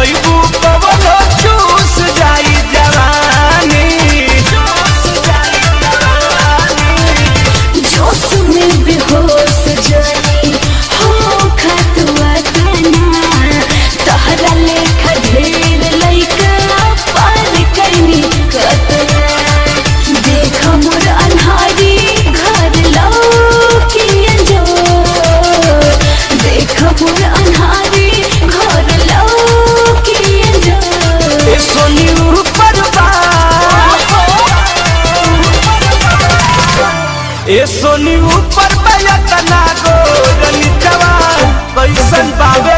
जइबू कवनो चूस जाई जवानी जोश में बेहोश जाई हो खतवा तना तहरा लेखा ढेर लइका पार कैनी कतना देख मोर अन्हारी घर लौकी अंजोर देख मोर अन्हारी घर लौकी अंजोर ए सोनी ऊपर बा ए सोनी ऊपर बा तना गोर नीचवा कैसन बावे